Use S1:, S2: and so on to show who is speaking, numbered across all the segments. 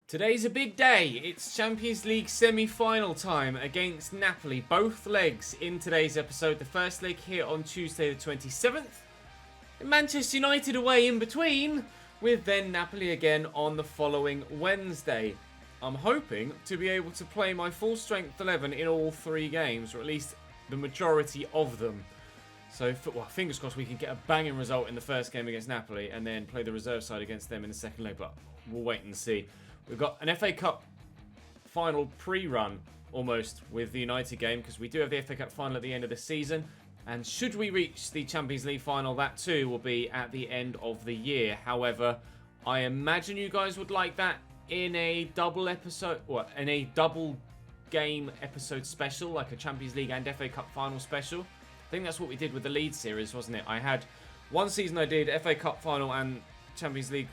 S1: Today's a big day. It's Champions League semi-final time against Napoli. Both legs in today's episode. The first leg here on Tuesday the 27th. And Manchester United away in between, with then Napoli again on the following Wednesday. I'm hoping to be able to play my full strength 11 in all three games, or at least the majority of them. So, fingers crossed we can get a banging result in the first game against Napoli and then play the reserve side against them in the second leg, but we'll wait and see. We've got an FA Cup final pre-run almost with the United game because we do have the FA Cup final at the end of the season. And should we reach the Champions League final, that too will be at the end of the year. However, I imagine you guys would like that in a double episode, or in a double game episode special, like a Champions League and FA Cup final special. I think that's what we did with the Leeds series, wasn't it? I had one season I did FA Cup final and Champions League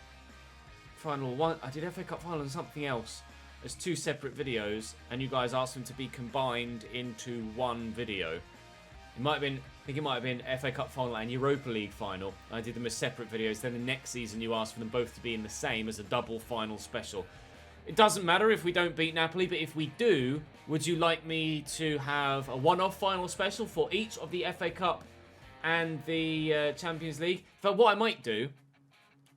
S1: final. I did FA Cup final and something else as two separate videos, and you guys asked them to be combined into one video. It might have been, I think it might have been FA Cup final and Europa League final. I did them as separate videos. Then the next season you asked for them both to be in the same as a double final special. It doesn't matter if we don't beat Napoli, but if we do, would you like me to have a one-off final special for each of the FA Cup and the Champions League? But what I might do,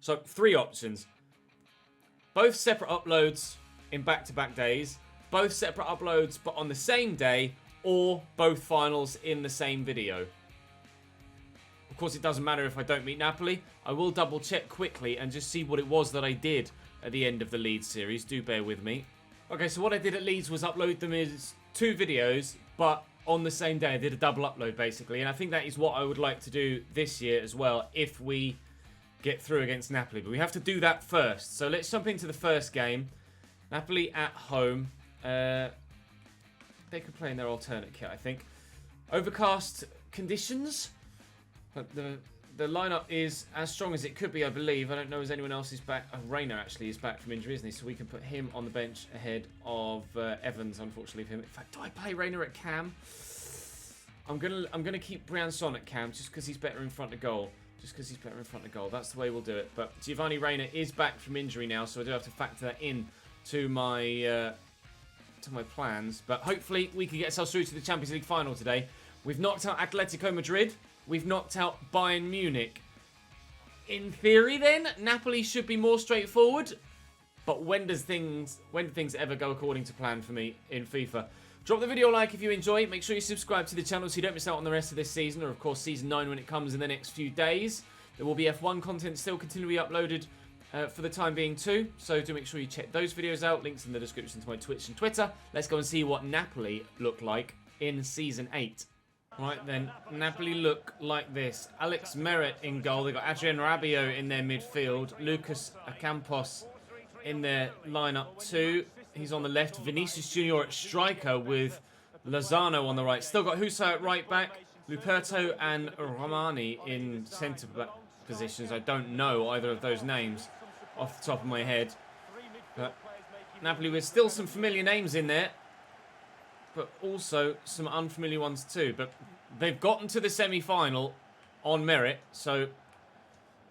S1: so three options. Both separate uploads in back-to-back days, both separate uploads but on the same day, or both finals in the same video. Of course, it doesn't matter if I don't meet Napoli. I will double check quickly and just see what it was that I did at the end of the Leeds series. Do bear with me. Okay, so what I did at Leeds was upload them as two videos, but on the same day. I did a double upload, basically. And I think that is what I would like to do this year as well, if we get through against Napoli. But we have to do that first. So let's jump into the first game. Napoli at home. They could play in their alternate kit, I think. Overcast conditions. But the lineup is as strong as it could be, I believe. I don't know as anyone else is back. Rayner actually is back from injury, isn't he? So we can put him on the bench ahead of Evans, unfortunately for him. In fact, do I play Rayner at cam? I'm gonna keep Briançon at cam just because he's better in front of goal. That's the way we'll do it. But Giovanni Reyna is back from injury now, so I do have to factor that in to my plans. But hopefully we can get ourselves through to the Champions League final today. We've knocked out Atletico Madrid. We've knocked out Bayern Munich. In theory, then, Napoli should be more straightforward. But when do things ever go according to plan for me in FIFA? Drop the video a like if you enjoy. Make sure you subscribe to the channel so you don't miss out on the rest of this season, or of course Season 9 when it comes in the next few days. There will be F1 content still continually uploaded for the time being too, so do make sure you check those videos out. Links in the description to my Twitch and Twitter. Let's go and see what Napoli look like in Season 8. Right then, Napoli look like this. Alex Merritt in goal. They've got Adrien Rabiot in their midfield. Lucas Ocampos in their lineup too. He's on the left. Vinicius Junior at striker with Lozano on the right. Still got Husso at right back. Luperto and Romani in centre back positions. I don't know either of those names off the top of my head. But Napoli with still some familiar names in there, but also some unfamiliar ones too. But they've gotten to the semi-final on merit, so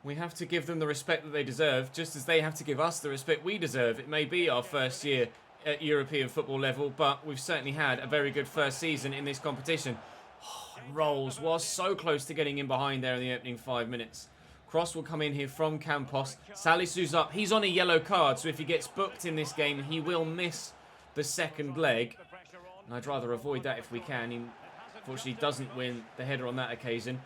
S1: we have to give them the respect that they deserve, just as they have to give us the respect we deserve. It may be our first year at European football level, but we've certainly had a very good first season in this competition. Rolls was so close to getting in behind there in the opening 5 minutes. Cross will come in here from Campos. Salisu's up. He's on a yellow card, so if he gets booked in this game, he will miss the second leg. And I'd rather avoid that if we can. He unfortunately doesn't win the header on that occasion.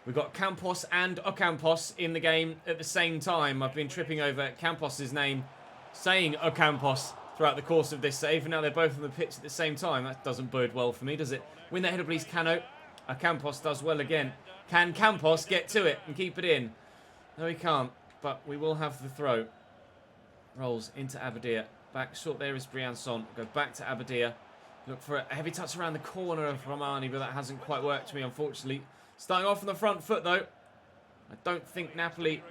S1: We've got Campos and Ocampos in the game at the same time. I've been tripping over Campos' name, saying Ocampos throughout the course of this save, and now they're both on the pitch at the same time. That doesn't bode well for me, does it? Win that header, please, Cano. Ocampos does well again. Can Campos get to it and keep it in? No, he can't, but we will have the throw. Rolls into Abadia. Back short there is Briançon. Go back to Abadia. Look for a heavy touch around the corner of Romani, but that hasn't quite worked for me, unfortunately. Starting off on the front foot, though. I don't think Napoli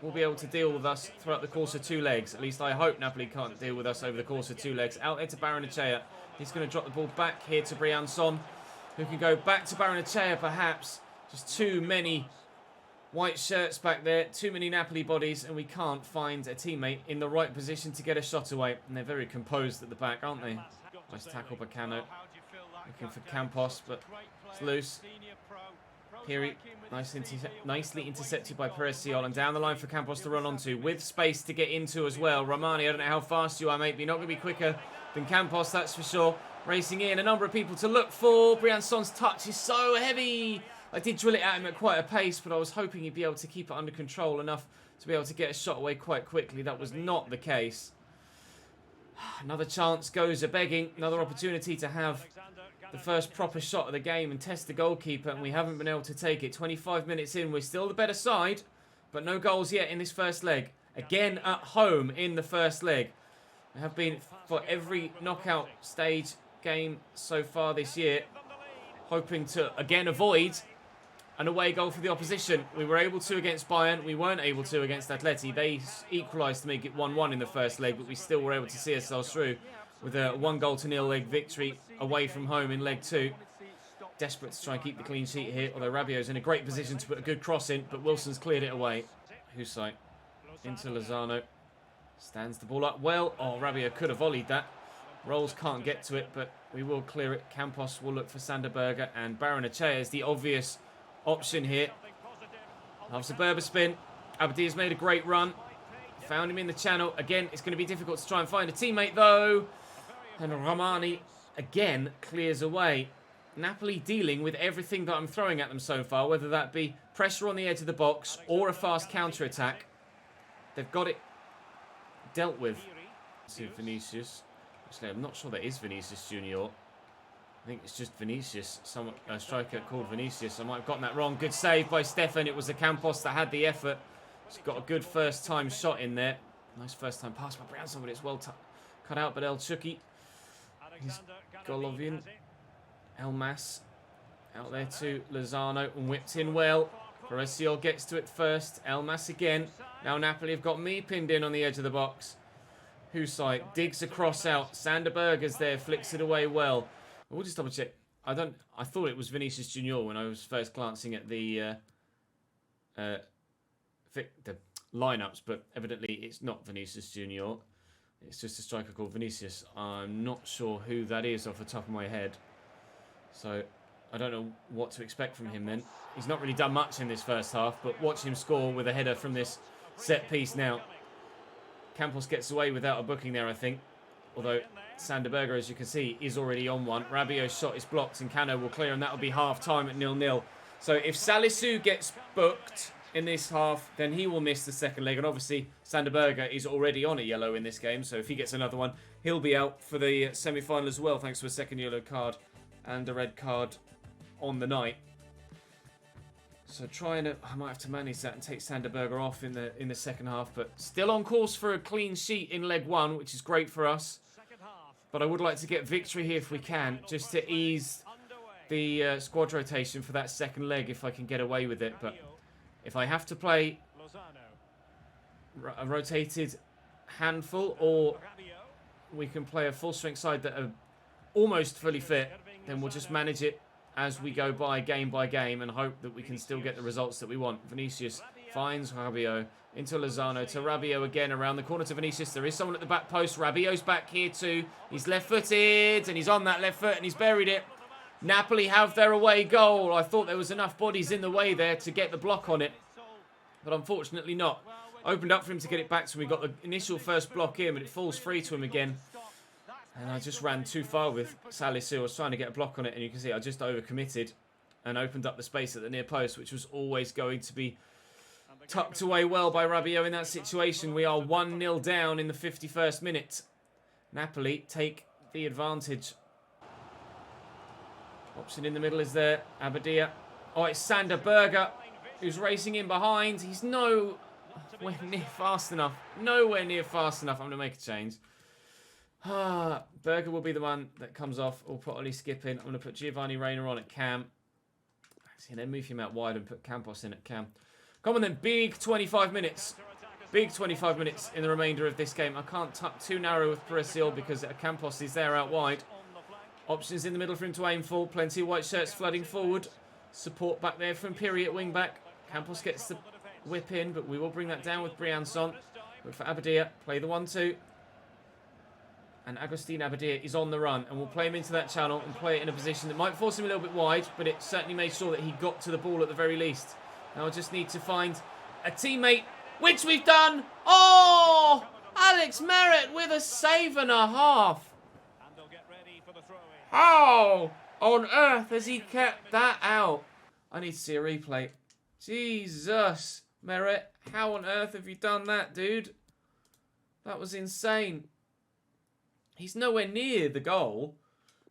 S1: will be able to deal with us throughout the course of 2 legs. At least I hope Napoli can't deal with us over the course of 2 legs. Out there to Barrenechea. He's going to drop the ball back here to Briançon, who can go back to Barrenechea, perhaps. Just too many white shirts back there. Too many Napoli bodies, and we can't find a teammate in the right position to get a shot away. And they're very composed at the back, aren't they? Nice tackle by Cano. Looking for Campos, but it's loose. Piri, nicely intercepted by Peresiol, and down the line for Campos to run onto, with space to get into as well. Romani, I don't know how fast you are, mate, but you're not going to be quicker than Campos, that's for sure. Racing in, a number of people to look for. Brianson's touch is so heavy. I did drill it at him at quite a pace, but I was hoping he'd be able to keep it under control enough to be able to get a shot away quite quickly. That was not the case. Another chance goes a-begging. Another opportunity to have the first proper shot of the game and test the goalkeeper, and we haven't been able to take it. 25 minutes in, we're still the better side, but no goals yet in this first leg. Again at home in the first leg. There have been for every knockout stage game so far this year, hoping to again avoid an away goal for the opposition. We were able to against Bayern, we weren't able to against Atleti. They equalised to make it 1-1 in the first leg, but we still were able to see ourselves through with a 1-0 leg victory away from home in leg 2. Desperate to try and keep the clean sheet here, although Rabiot's in a great position to put a good cross in, but Wilson's cleared it away. Husay into Lozano. Stands the ball up well. Oh, Rabiot could have volleyed that. Rolls can't get to it, but we will clear it. Campos will look for Sanderberger, and Baranachea is the obvious option here. Loves a Berber spin. Abdia's made a great run. Found him in the channel. Again, it's going to be difficult to try and find a teammate, though. And Romani, again, clears away. Napoli dealing with everything that I'm throwing at them so far, whether that be pressure on the edge of the box or a fast counter-attack. They've got it dealt with. See Vinicius. Actually, I'm not sure that is Vinicius Junior. I think it's just Vinicius, a striker called Vinicius. I might have gotten that wrong. Good save by Stefan. It was the Campos that had the effort. He's got a good first-time shot in there. Nice first-time pass by Branson, but it's well cut out. But El Chucky, he's Golovin, El Mas out there to Lozano and whipped in well. Peresiol gets to it first. El Mas again. Now Napoli have got me pinned in on the edge of the box. Husay digs across out. Sanderberger's there, flicks it away well. We'll just double check. I thought it was Vinicius Junior when I was first glancing at the lineups, but evidently it's not Vinicius Junior. It's just a striker called Vinicius. I'm not sure who that is off the top of my head, so I don't know what to expect from him then. He's not really done much in this first half, but watch him score with a header from this set piece now. Campos gets away without a booking there, I think. Although Sanderberger, as you can see, is already on one. Rabiot's shot is blocked and Cano will clear, and that will be half-time at 0-0. So if Salisu gets booked in this half, then he will miss the second leg. And obviously, Sanderberger is already on a yellow in this game. So if he gets another one, he'll be out for the semi-final as well, thanks to a second yellow card and a red card on the night. So I might have to manage that and take Sanderberger off in the second half. But still on course for a clean sheet in leg 1, which is great for us. But I would like to get victory here if we can, just to ease the squad rotation for that second leg if I can get away with it. But if I have to play a rotated handful, or we can play a full-strength side that are almost fully fit, then we'll just manage it as we go by game and hope that we can still get the results that we want. Vinicius finds Rabiot into Lozano to Rabiot again around the corner to Vinicius. There is someone at the back post. Rabiot's back here too. He's left-footed and he's on that left foot and he's buried it. Napoli have their away goal. I thought there was enough bodies in the way there to get the block on it, but unfortunately not. Opened up for him to get it back to him. We got the initial first block in, but it falls free to him again. And I just ran too far with Salisu. I was trying to get a block on it, and you can see I just overcommitted and opened up the space at the near post, which was always going to be tucked away well by Rabiot in that situation. We are 1-0 down in the 51st minute. Napoli take the advantage. Option in the middle is there. Abadia. Oh, it's Sanderberger who's racing in behind. He's nowhere near fast enough. Nowhere near fast enough. I'm going to make a change. Berger will be the one that comes off. We'll put Oli Skip in. I'm going to put Giovanni Reina on at cam. Actually, then move him out wide and put Campos in at cam. Come on then, big 25 minutes. Big 25 minutes in the remainder of this game. I can't tuck too narrow with Peresiol because Campos is there out wide. Options in the middle for him to aim for. Plenty of white shirts flooding forward. Support back there from Piri at wing back. Campos gets the whip in, but we will bring that down with Briançon. Look for Abadia. Play the 1-2. And Agustin Abadia is on the run. And we'll play him into that channel and play it in a position that might force him a little bit wide, but it certainly made sure that he got to the ball at the very least. Now I just need to find a teammate, which we've done. Oh! Alex Merritt with a save and a half. How on earth has he kept that out? I need to see a replay. Jesus, Merritt, how on earth have you done that, dude? That was insane. He's nowhere near the goal.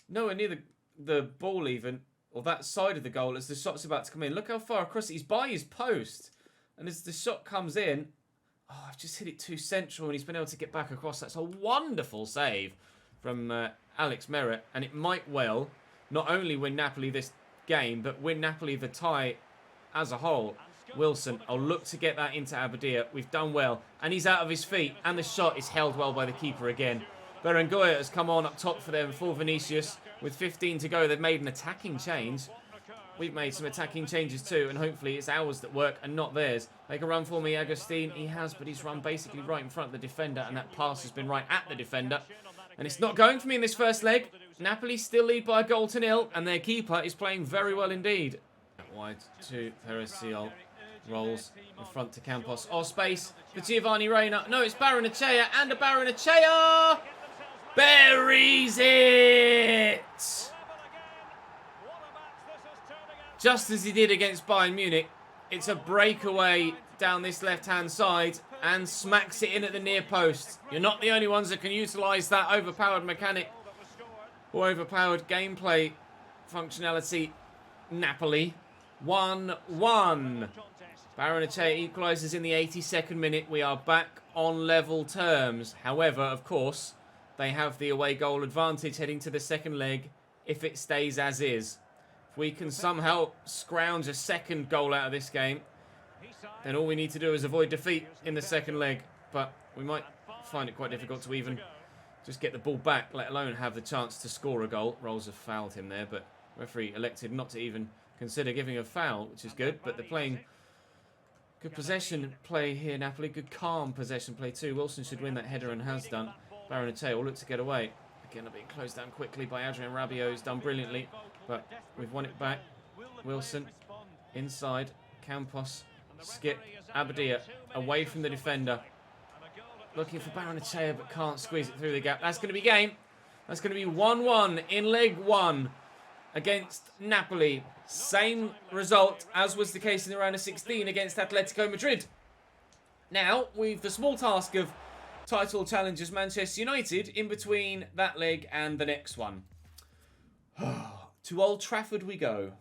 S1: Nowhere near the ball even, or that side of the goal as the shot's about to come in. Look how far across it. He's by his post. And as the shot comes in, oh, I've just hit it too central and he's been able to get back across. That's a wonderful save from Alex Merritt. And it might well not only win Napoli this game, but win Napoli the tie as a whole. Wilson, I'll look to get that into Abadia. We've done well. And he's out of his feet. And the shot is held well by the keeper again. Berengoya has come on up top for them for Vinicius. With 15 to go, they've made an attacking change. We've made some attacking changes too, and hopefully it's ours that work and not theirs. Make a run for me, Agustin. He has, but he's run basically right in front of the defender, and that pass has been right at the defender. And it's not going for me in this first leg. Napoli still lead by a goal to nil, and their keeper is playing very well indeed. Wide to Perisial. Rolls in front to Campos. Oh, space for Giovanni Reina. No, it's Barrenechea, and a Barrenechea buries it! Just as he did against Bayern Munich. It's a breakaway down this left-hand side and smacks it in at the near post. You're not the only ones that can utilise that overpowered mechanic or overpowered gameplay functionality. Napoli 1-1. Barrenechea equalises in the 82nd minute. We are back on level terms. However, of course, they have the away goal advantage heading to the second leg if it stays as is. If we can somehow scrounge a second goal out of this game, then all we need to do is avoid defeat in the second leg. But we might find it quite difficult to even just get the ball back, let alone have the chance to score a goal. Rolls have fouled him there, but referee elected not to even consider giving a foul, which is good. But they're playing good possession play here, Napoli. Good calm possession play too. Wilson should win that header and has done. Barrenechea will look to get away. Again, they're being closed down quickly by Adrien Rabiot, who's done brilliantly. But we've won it back. Wilson inside. Campos. Skip. Abadia away from the defender. Looking for Barrenechea but can't squeeze it through the gap. That's going to be game. That's going to be 1-1 in leg 1 against Napoli. Same result as was the case in the round of 16 against Atletico Madrid. Now, we've the small task of title challengers Manchester United in between that leg and the next one. To Old Trafford we go.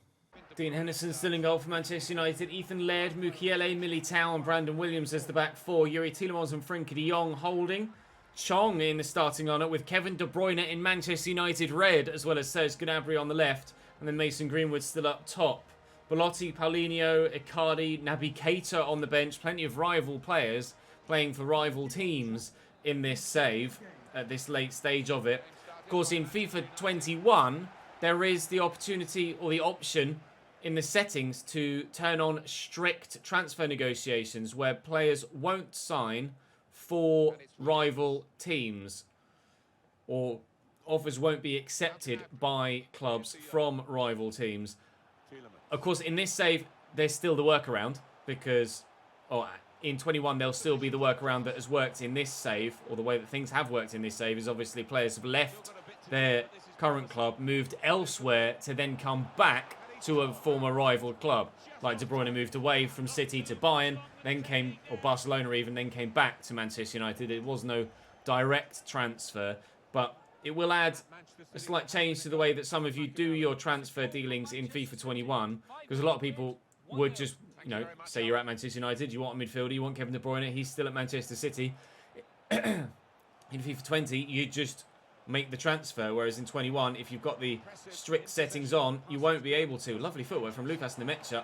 S1: Dean Henderson still in goal for Manchester United. Ethan Laird, Mukiele, Militao and Brandon Williams as the back four. Yuri Tielemans and Frenkie de Jong holding. Chong in the starting lineup with Kevin De Bruyne in Manchester United red, as well as Serge Gnabry on the left. And then Mason Greenwood still up top. Belotti, Paulinho, Icardi, Naby Keita on the bench. Plenty of rival players playing for rival teams in this save at this late stage of it. Of course, in FIFA 21, there is the opportunity or the option in the settings to turn on strict transfer negotiations where players won't sign for rival teams or offers won't be accepted by clubs from rival teams. Of course, in this save, there's still the workaround because in 21, there'll still be the workaround that has worked in this save, or the way that things have worked in this save is obviously players have left their current club, moved elsewhere to then come back to a former rival club. Like De Bruyne moved away from City to Bayern, then came, or Barcelona even, then came back to Manchester United. It was no direct transfer, but it will add a slight change to the way that some of you do your transfer dealings in FIFA 21, because a lot of people would just, say you're at Manchester United, you want a midfielder, you want Kevin De Bruyne, he's still at Manchester City. In FIFA 20, you just make the transfer, whereas in 21, if you've got the strict settings on, you won't be able to. Lovely footwork from Lucas Nemecha.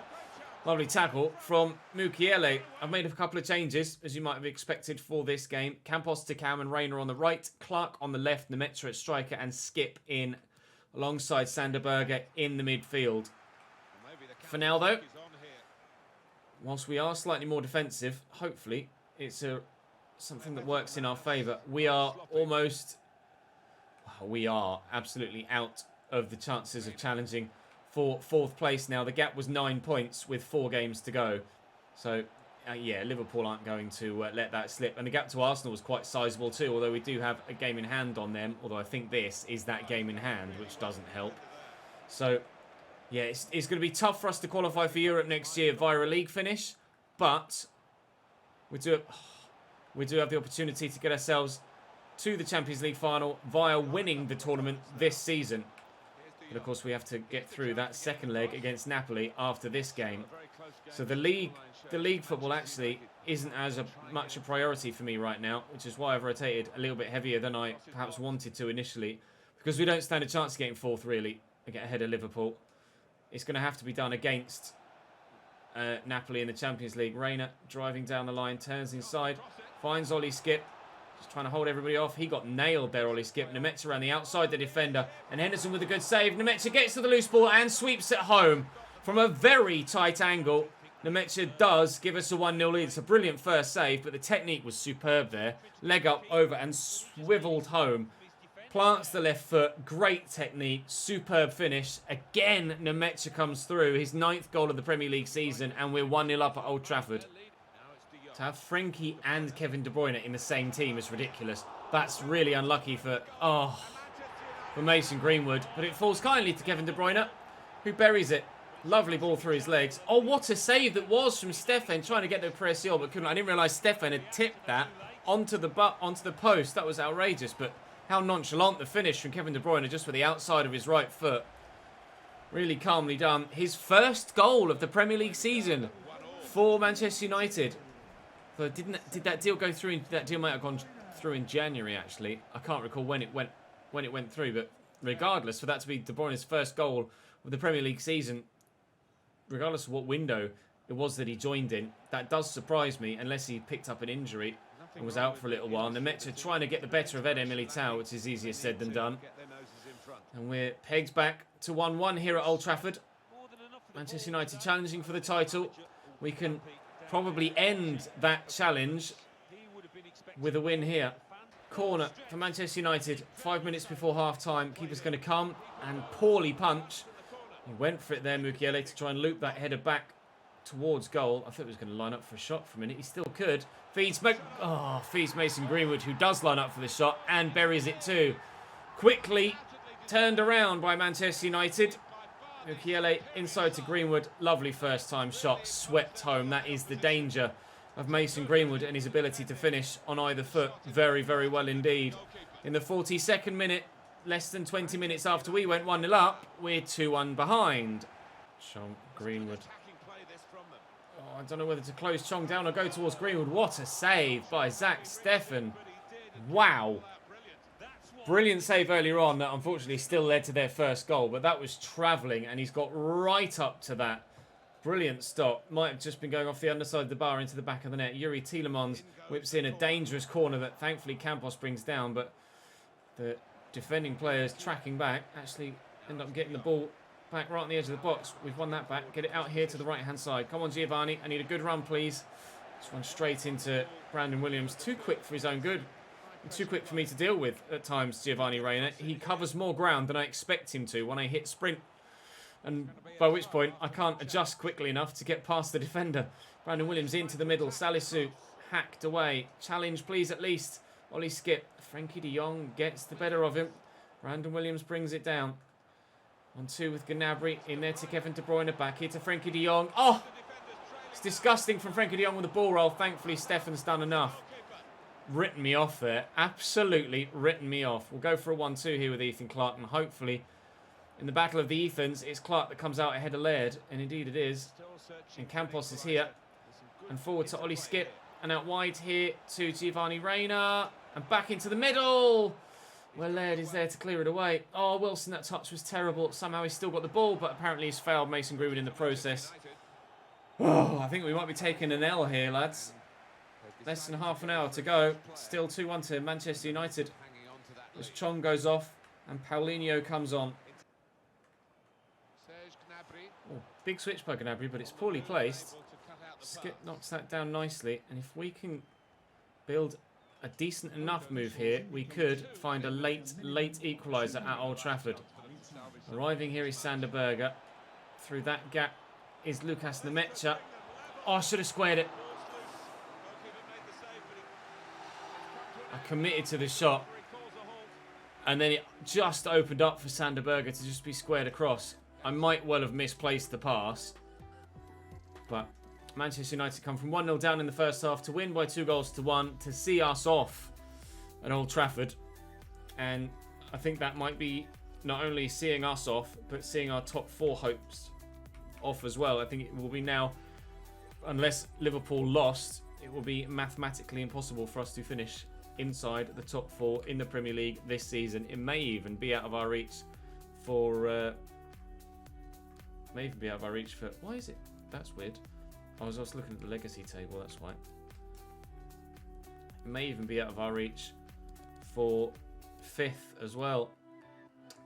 S1: Lovely tackle from Mukiele. I've made a couple of changes, as you might have expected for this game. Campos to Cam and Reina on the right, Clark on the left, Nemecha at striker, and Skip in alongside Sanderberger in the midfield. For now, though, whilst we are slightly more defensive, hopefully it's something that works in our favour. We are almost... We are absolutely out of the chances of challenging for 4th place now. The gap was 9 points with 4 games to go. So, yeah, Liverpool aren't going to let that slip. And the gap to Arsenal was quite sizable too, although we do have a game in hand on them. Although I think this is that game in hand, which doesn't help. So, yeah, it's going to be tough for us to qualify for Europe next year via a league finish. But we do have the opportunity to get ourselves to the Champions League final via winning the tournament this season. But of course we have to get through that second leg against Napoli after this game. So the league football actually isn't as much a priority for me right now, which is why I've rotated a little bit heavier than I perhaps wanted to initially, because we don't stand a chance of getting 4th really, and get ahead of Liverpool. It's going to have to be done against Napoli in the Champions League. Reina driving down the line, turns inside, finds Ollie Skip. Just trying to hold everybody off. He got nailed there, Ollie Skip. Nemetza around the outside, the defender. And Henderson with a good save. Nemetza gets to the loose ball and sweeps it home from a very tight angle. Nemetza does give us a 1-0 lead. It's a brilliant first save, but the technique was superb there. Leg up, over, and swiveled home. Plants the left foot. Great technique. Superb finish. Again, Nemetza comes through. His 9th goal of the Premier League season, and we're 1-0 up at Old Trafford. To have Frenkie and Kevin De Bruyne in the same team is ridiculous. That's really unlucky for Mason Greenwood. But it falls kindly to Kevin De Bruyne, who buries it. Lovely ball through his legs. Oh, what a save that was from Stefan, trying to get the Preciol, but couldn't. I didn't realise Stefan had tipped that onto the post. That was outrageous, but how nonchalant the finish from Kevin De Bruyne, just with the outside of his right foot. Really calmly done. His first goal of the Premier League season for Manchester United. But did that deal go through? That deal might have gone through in January, actually. I can't recall when it went through, but regardless, for that to be De Bruyne's first goal of the Premier League season, regardless of what window it was that he joined in, that does surprise me, unless he picked up an injury and was out for a little while. Nemetza trying to get the better of Eder Militao, which is easier said than done. And we're pegged back to 1-1 here at Old Trafford. Manchester United challenging for the title. We can probably end that challenge with a win here. Corner for Manchester United. 5 minutes before half-time. Keeper's going to come and poorly punch. He went for it there, Mukiele, to try and loop that header back towards goal. I thought he was going to line up for a shot for a minute. He still could. Feeds Mason Greenwood, who does line up for the shot and buries it too. Quickly turned around by Manchester United. Mukiele inside to Greenwood. Lovely first time shot. Swept home. That is the danger of Mason Greenwood and his ability to finish on either foot. Very, very well indeed. In the 42nd minute, less than 20 minutes after we went 1-0 up, we're 2-1 behind. Chong, Greenwood. Oh, I don't know whether to close Chong down or go towards Greenwood. What a save by Zach Steffen. Wow. Brilliant save earlier on that unfortunately still led to their first goal, but that was travelling and he's got right up to that. Brilliant stop. Might have just been going off the underside of the bar into the back of the net. Yuri Tielemans whips in a dangerous corner that thankfully Campos brings down, but the defending players tracking back actually end up getting the ball back right on the edge of the box. We've won that back. Get it out here to the right-hand side. Come on, Giovanni. I need a good run, please. Just run straight into Brandon Williams. Too quick for his own good. Too quick for me to deal with at times, Giovanni Reina. He covers more ground than I expect him to when I hit sprint. And by which point, I can't adjust quickly enough to get past the defender. Brandon Williams into the middle. Salisu hacked away. Challenge, please, at least. Ollie Skip. Frenkie de Jong gets the better of him. Brandon Williams brings it down. On 2 with Gnabry. In there to Kevin De Bruyne. Back here to Frenkie de Jong. Oh! It's disgusting from Frenkie de Jong with the ball roll. Thankfully, Stefan's done enough. Written me off there. Absolutely written me off. We'll go for a 1-2 here with Ethan Clark. And hopefully, in the battle of the Ethans, it's Clark that comes out ahead of Laird. And indeed it is. And Campos is here. And forward to Ollie Skip. And out wide here to Giovanni Reina. And back into the middle. Where Laird is there to clear it away. Oh, Wilson, that touch was terrible. Somehow he's still got the ball, but apparently he's failed Mason Greenwood in the process. Oh, I think we might be taking an L here, lads. Less than half an hour to go. Still 2-1 to Manchester United. As Chong goes off and Paulinho comes on. Oh, big switch by Gnabry, but it's poorly placed. Skip knocks that down nicely. And if we can build a decent enough move here, we could find a late equaliser at Old Trafford. Arriving here is Sander Berge. Through that gap is Lucas Nemecha. Oh, I should have squared it. I committed to the shot. And then it just opened up for Sander Berge to just be squared across. I might well have misplaced the pass. But Manchester United come from 1-0 down in the first half to win by 2-1 to see us off at Old Trafford. And I think that might be not only seeing us off, but seeing our top 4 hopes off as well. I think it will be now, unless Liverpool lost, it will be mathematically impossible for us to finish inside the top 4 in the Premier League this season. It may even be out of our reach for... Why is it? That's weird. I was looking at the legacy table, that's why. It may even be out of our reach for 5th as well.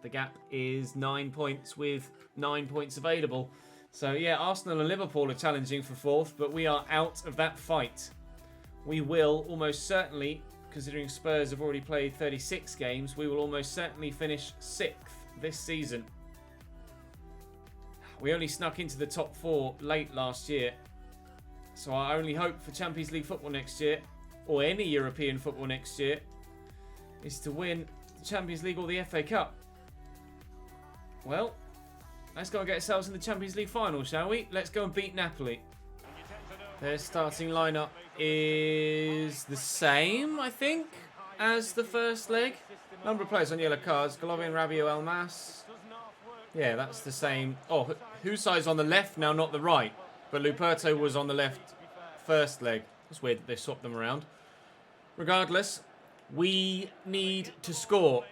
S1: The gap is 9 points with 9 points available. So yeah, Arsenal and Liverpool are challenging for 4th, but we are out of that fight. We will almost certainly, considering Spurs have already played 36 games, we will almost certainly finish 6th this season. We only snuck into the top 4 late last year. So our only hope for Champions League football next year, or any European football next year, is to win the Champions League or the FA Cup. Well, let's go and get ourselves in the Champions League final, shall we? Let's go and beat Napoli. Their starting lineup is the same, I think, as the first leg. Number of players on yellow cards. Golovin, Rabiot, Elmas. Yeah, that's the same. Oh, Husai's on the left now, not the right. But Luperto was on the left first leg. It's weird that they swapped them around. Regardless, we need to score.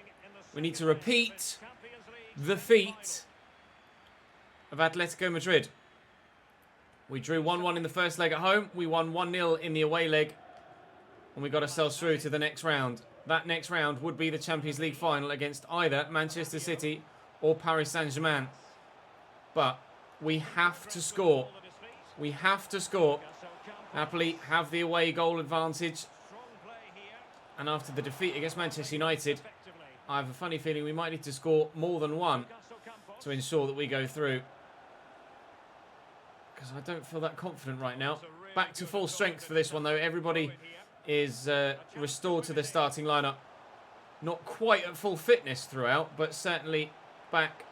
S1: We need to repeat the feat of Atletico Madrid. We drew 1-1 in the first leg at home. We won 1-0 in the away leg. And we got ourselves through to the next round. That next round would be the Champions League final against either Manchester City or Paris Saint-Germain. But we have to score. We have to score. Napoli have the away goal advantage. And after the defeat against Manchester United, I have a funny feeling we might need to score more than one to ensure that we go through. Because I don't feel that confident right now. Back to full strength for this one, though. Everybody is restored to the starting lineup. Not quite at full fitness throughout, but certainly back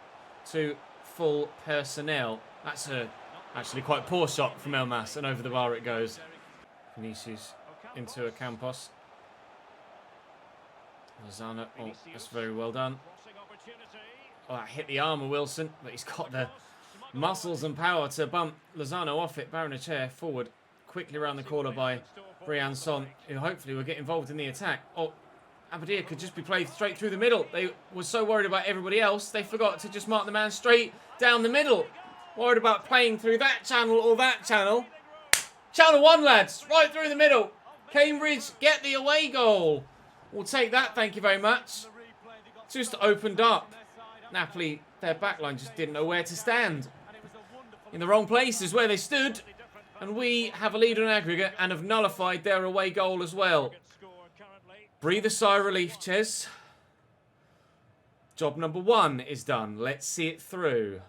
S1: to full personnel. That's a actually quite poor shot from Elmas, and over the bar it goes. Vinicius into a Campos. Lozano, oh, that's very well done. Oh, that hit the arm of Wilson, but he's got the muscles and power to bump Lozano off it. Barrenechea forward, quickly around the corner by Brian Son, who hopefully will get involved in the attack. Oh, Aberdeen could just be played straight through the middle. They were so worried about everybody else, they forgot to just mark the man straight down the middle. Worried about playing through that channel or that channel. Channel 1, lads, right through the middle. Cambridge get the away goal. We'll take that, thank you very much. Just opened up. Napoli, their backline just didn't know where to stand. In the wrong place is where they stood. And we have a lead on aggregate and have nullified their away goal as well. Breathe a sigh of relief, Ches. Job number 1 is done. Let's see it through.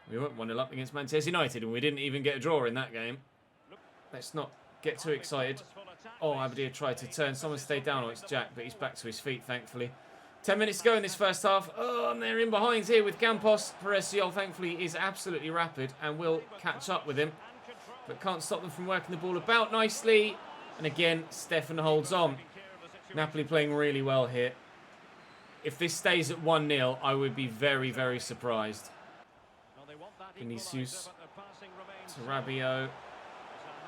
S1: We went 1-0 up against Manchester United and we didn't even get a draw in that game. Let's not get too excited. Oh, Aberdeen tried to turn. Someone stayed down. Oh, it's Jack, but he's back to his feet, thankfully. 10 minutes to go in this first half. Oh, and they're in behind here with Campos. Peresiol, thankfully, is absolutely rapid and will catch up with him. But can't stop them from working the ball about nicely. And again, Stefan holds on. Napoli playing really well here. If this stays at 1-0, I would be very, very surprised. Vinicius to Rabiot.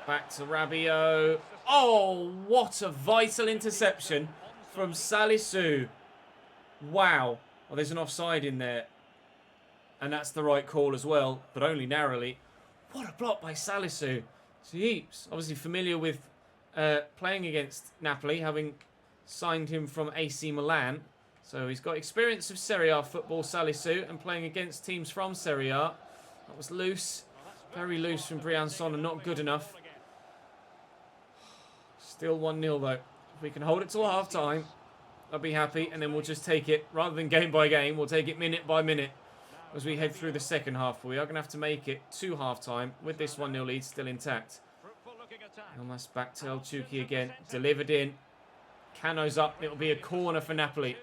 S1: Back to Rabiot. Oh, what a vital interception from Salisu. Wow. Well, there's an offside in there. And that's the right call as well, but only narrowly. What a block by Salisu. Jeeps. Obviously familiar with playing against Napoli, having signed him from AC Milan. So he's got experience of Serie A football, Salisu, and playing against teams from Serie A. That was loose. Very loose from Briançon and not good enough. Still 1-0 though. If we can hold it till half-time, I'll be happy. And then we'll just take it, rather than game by game, we'll take it minute by minute as we head through the second half. We are going to have to make it to half-time with this 1-0 lead still intact. Almost back to El Chuki again. Delivered in. Cano's up. It'll be a corner for Napoli.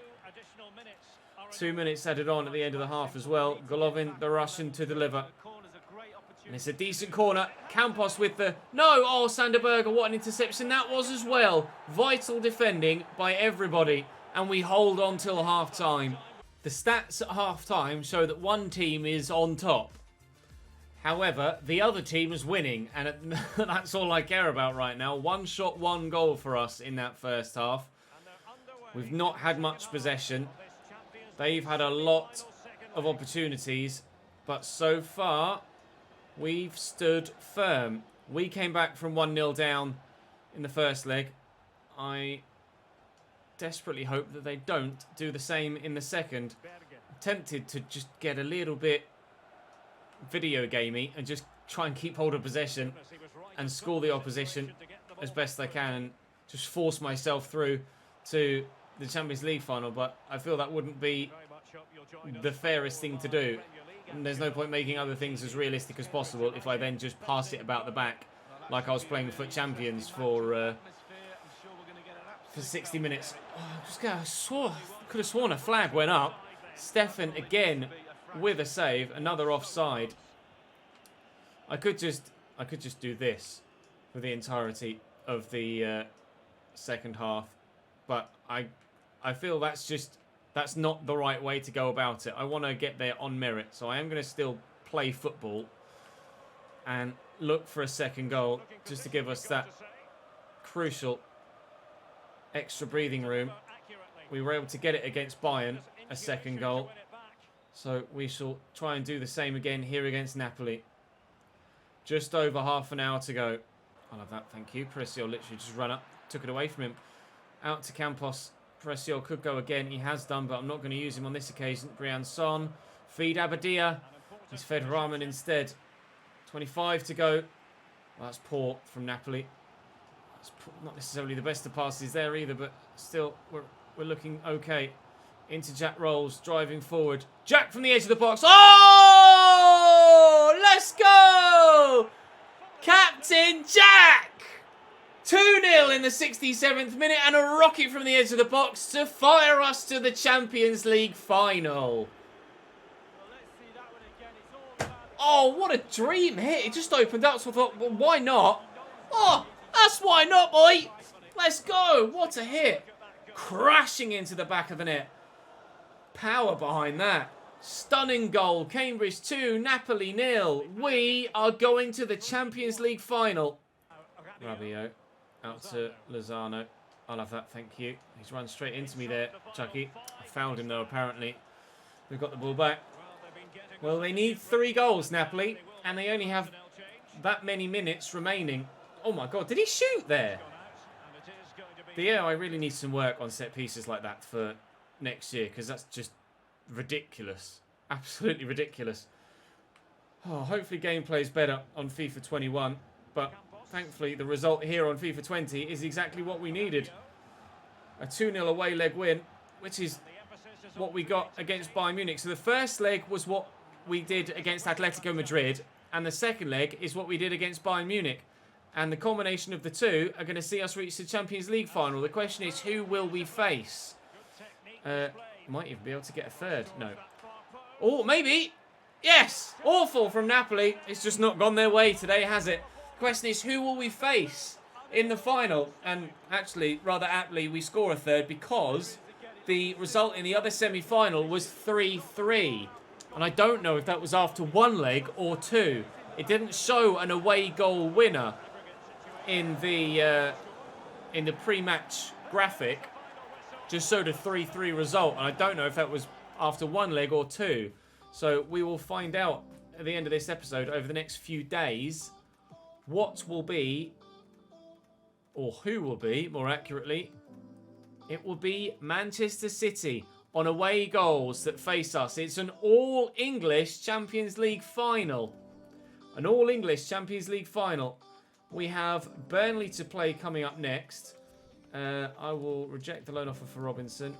S1: 2 minutes added on at the end of the half as well. Golovin, the Russian, to deliver. And it's a decent corner. Campos with the... No! Oh, Sanderberger, what an interception that was as well. Vital defending by everybody. And we hold on till half-time. The stats at half-time show that one team is on top. However, the other team is winning. And that's all I care about right now. 1 shot, 1 goal for us in that first half. We've not had much possession. They've had a lot of opportunities. But so far, we've stood firm. We came back from 1-0 down in the first leg. I desperately hope that they don't do the same in the second. I'm tempted to just get a little bit video gamey and just try and keep hold of possession and score the opposition as best I can and just force myself through to the Champions League final, but I feel that wouldn't be the fairest thing to do. And there's no point making other things as realistic as possible if I then just pass it about the back like I was playing with FUT Champions for 60 minutes. Oh, could have sworn a flag went up. Stefan again with a save, another offside. I could just do this for the entirety of the second half, but I feel that's not the right way to go about it. I want to get there on merit, so I am going to still play football and look for a second goal just to give us that crucial extra breathing room. We were able to get it against Bayern, a second goal. So we shall try and do the same again here against Napoli. Just over half an hour to go. I love that, thank you. Preciol literally just ran up, took it away from him. Out to Campos. Preciol could go again. He has done, but I'm not going to use him on this occasion. Briançon. Feed Abadia. He's fed Rahman instead. 25 to go. Well, that's poor from Napoli. That's not necessarily the best of passes there either, but still, we're looking okay. Into Jack Rolls, driving forward. Jack from the edge of the box. Oh! Let's go! Captain Jack! 2-0 in the 67th minute and a rocket from the edge of the box to fire us to the Champions League final. Oh, what a dream hit. It just opened up, so I thought, well, why not? Oh, that's why not, boy. Let's go. What a hit. Crashing into the back of the net. Power behind that. Stunning goal. Cambridge 2, Napoli 0. We are going to the Champions League final. Rabiot out to Lozano. I'll have that, thank you. He's run straight into me there, Chucky. I fouled him though, apparently. We've got the ball back. Well, they need 3 goals, Napoli, and they only have that many minutes remaining. Oh my God, did he shoot there? But yeah, I really need some work on set pieces like that for next year, because that's just ridiculous. Absolutely ridiculous. Oh, hopefully gameplay is better on FIFA 21, but thankfully the result here on FIFA 20 is exactly what we needed. A 2-0 away leg win, which is what we got against Bayern Munich. So the first leg was what we did against Atletico Madrid, and the second leg is what we did against Bayern Munich. And the combination of the two are going to see us reach the Champions League final. The question is, who will we face? Might even be able to get a third. No. Oh, maybe. Yes. Awful from Napoli. It's just not gone their way today, has it? The question is, who will we face in the final? And actually, rather aptly, we score a third because the result in the other semi-final was 3-3. And I don't know if that was after 1 leg or 2. It didn't show an away goal winner in the pre-match graphic. Just showed a 3-3 result, and I don't know if that was after 1 leg or 2. So we will find out at the end of this episode over the next few days what will be, or who will be, more accurately. It will be Manchester City on away goals that face us. It's an all-English Champions League final. An all-English Champions League final. We have Burnley to play coming up next. I will reject the loan offer for Robinson.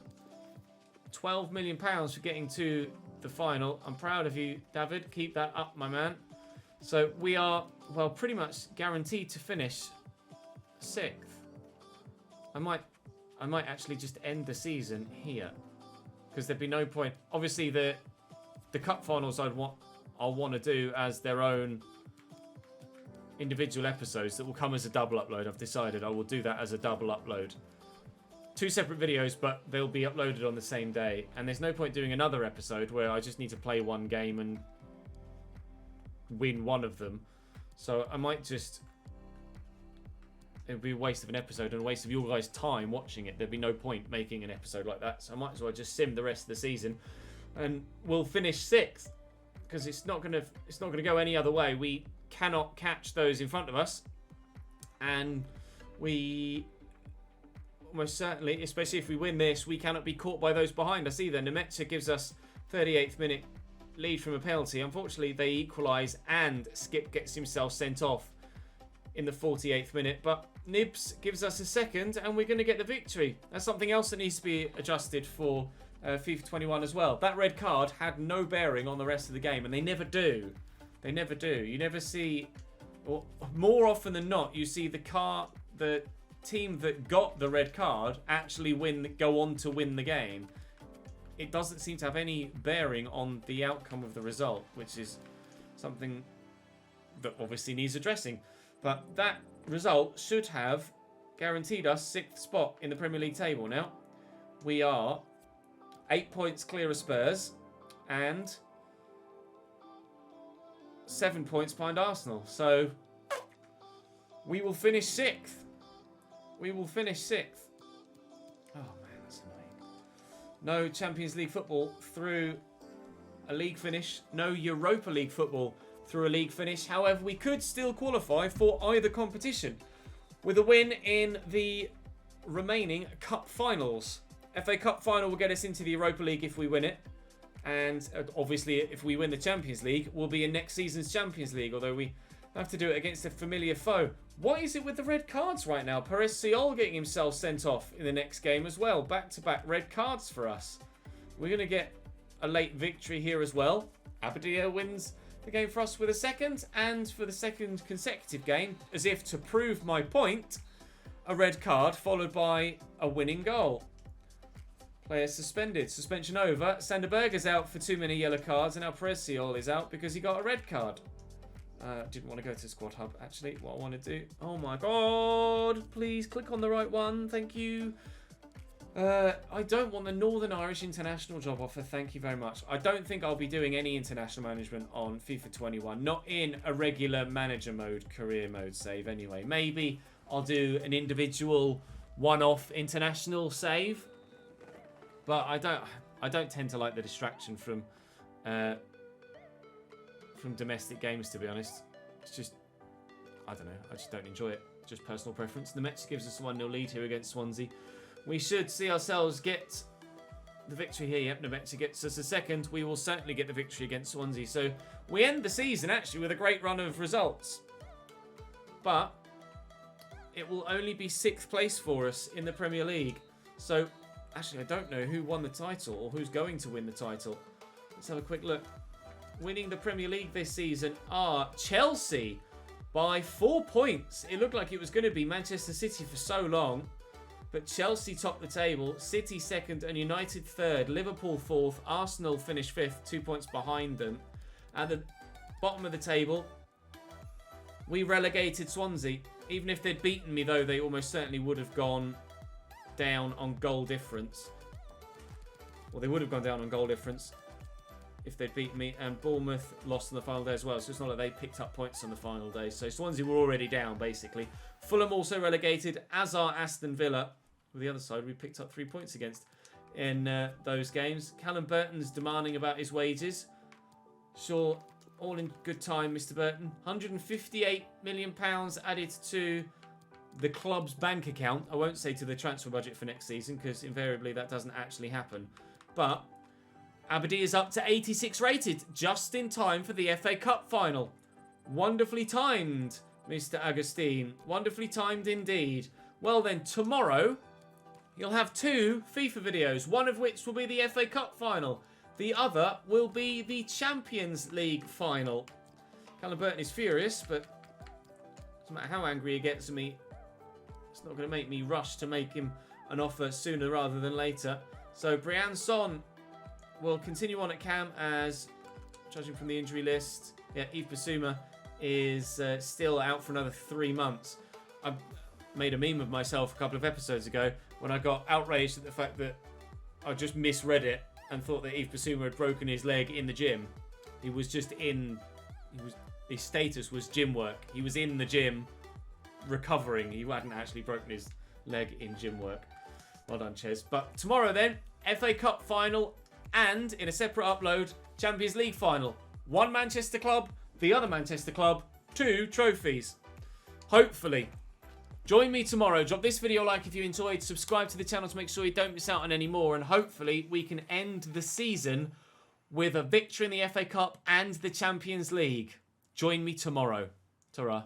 S1: £12 million for getting to the final. I'm proud of you, David. Keep that up, my man. So we are, well, pretty much guaranteed to finish 6th. I might actually just end the season here, because there'd be no point. Obviously, the cup finals I'll want to do as their own individual episodes that will come as a double upload. I've decided I will do that as a double upload. 2 separate videos, but they'll be uploaded on the same day. And there's no point doing another episode where I just need to play one game and win one of them. So I might just... It would be a waste of an episode and a waste of your guys' time watching it. There'd be no point making an episode like that. So I might as well just sim the rest of the season. And we'll finish 6th. Because it's not gonna go any other way. We cannot catch those in front of us. And we... Most certainly, especially if we win this, we cannot be caught by those behind us either. Nemecha gives us 38th minute lead from a penalty. Unfortunately, they equalise and Skip gets himself sent off in the 48th minute. But Nibs gives us a second and we're going to get the victory. That's something else that needs to be adjusted for FIFA 21 as well. That red card had no bearing on the rest of the game, and they never do. They never do. You never see... Or more often than not, you see the team that got the red card actually go on to win the game. It doesn't seem to have any bearing on the outcome of the result, which is something that obviously needs addressing. But that result should have guaranteed us 6th spot in the Premier League table now. We are 8 points clear of Spurs and 7 points behind Arsenal. So we will finish 6th. We will finish 6th. Oh, man, that's annoying. No Champions League football through a league finish. No Europa League football through a league finish. However, we could still qualify for either competition with a win in the remaining cup finals. FA Cup final will get us into the Europa League if we win it. And obviously, if we win the Champions League, we'll be in next season's Champions League, although we have to do it against a familiar foe. What is it with the red cards right now? Perez Siol getting himself sent off in the next game as well. Back-to-back red cards for us. We're going to get a late victory here as well. Aberdeen wins the game for us with a second, and for the second consecutive game, as if to prove my point, a red card followed by a winning goal. Player suspended. Suspension over. Sander Berger's out for too many yellow cards, and now Perez Siol is out because he got a red card. Didn't want to go to the squad hub, actually. What I want to do... Oh my god! Please click on the right one. Thank you. I don't want the Northern Irish international job offer. Thank you very much. I don't think I'll be doing any international management on FIFA 21. Not in a regular manager mode, career mode save anyway. Maybe I'll do an individual one-off international save. But I don't tend to like the distraction from domestic games, to be honest. It's just, I don't know, I just don't enjoy it. Just personal preference. The Mets gives us a 1-0 lead here against Swansea. We should see ourselves get the victory here. Yep, Nemetza gets us a second. We will certainly get the victory against Swansea. So we end the season, actually, with a great run of results. But it will only be 6th place for us in the Premier League. So, actually, I don't know who won the title or who's going to win the title. Let's have a quick look. Winning the Premier League this season are Chelsea by 4 points. It looked like it was going to be Manchester City for so long. But Chelsea top the table, City 2nd and United 3rd, Liverpool 4th, Arsenal finished 5th, 2 points behind them. At the bottom of the table, we relegated Swansea. Even if they'd beaten me, though, they almost certainly would have gone down on goal difference. Well, they would have gone down on goal difference if they'd beaten me. And Bournemouth lost on the final day as well, so it's not like they picked up points on the final day. So Swansea were already down, basically. Fulham also relegated, as are Aston Villa. With the other side, we picked up 3 points against in those games. Callum Burton's demanding about his wages. Sure, all in good time, Mr. Burton. £158 million added to the club's bank account. I won't say to the transfer budget for next season, because invariably that doesn't actually happen. But Aberdeen is up to 86 rated, just in time for the FA Cup final. Wonderfully timed, Mr. Agustin. Wonderfully timed indeed. Well then, tomorrow you'll have 2 FIFA videos, one of which will be the FA Cup final. The other will be the Champions League final. Callum Burton is furious, but no matter how angry he gets at me, it's not going to make me rush to make him an offer sooner rather than later. So Brian Son will continue on at Cam as, judging from the injury list, Yves Bissouma is still out for another 3 months. I made a meme of myself a couple of episodes ago when I got outraged at the fact that I just misread it and thought that Yves Bissouma had broken his leg in the gym. He was just his status was gym work. He was in the gym recovering. He hadn't actually broken his leg in gym work. Well done, Ches. But tomorrow then, FA Cup final and, in a separate upload, Champions League final. One Manchester club, the other Manchester club, 2 trophies. Hopefully. Join me tomorrow. Drop this video a like if you enjoyed. Subscribe to the channel to make sure you don't miss out on any more. And hopefully we can end the season with a victory in the FA Cup and the Champions League. Join me tomorrow. Ta-ra.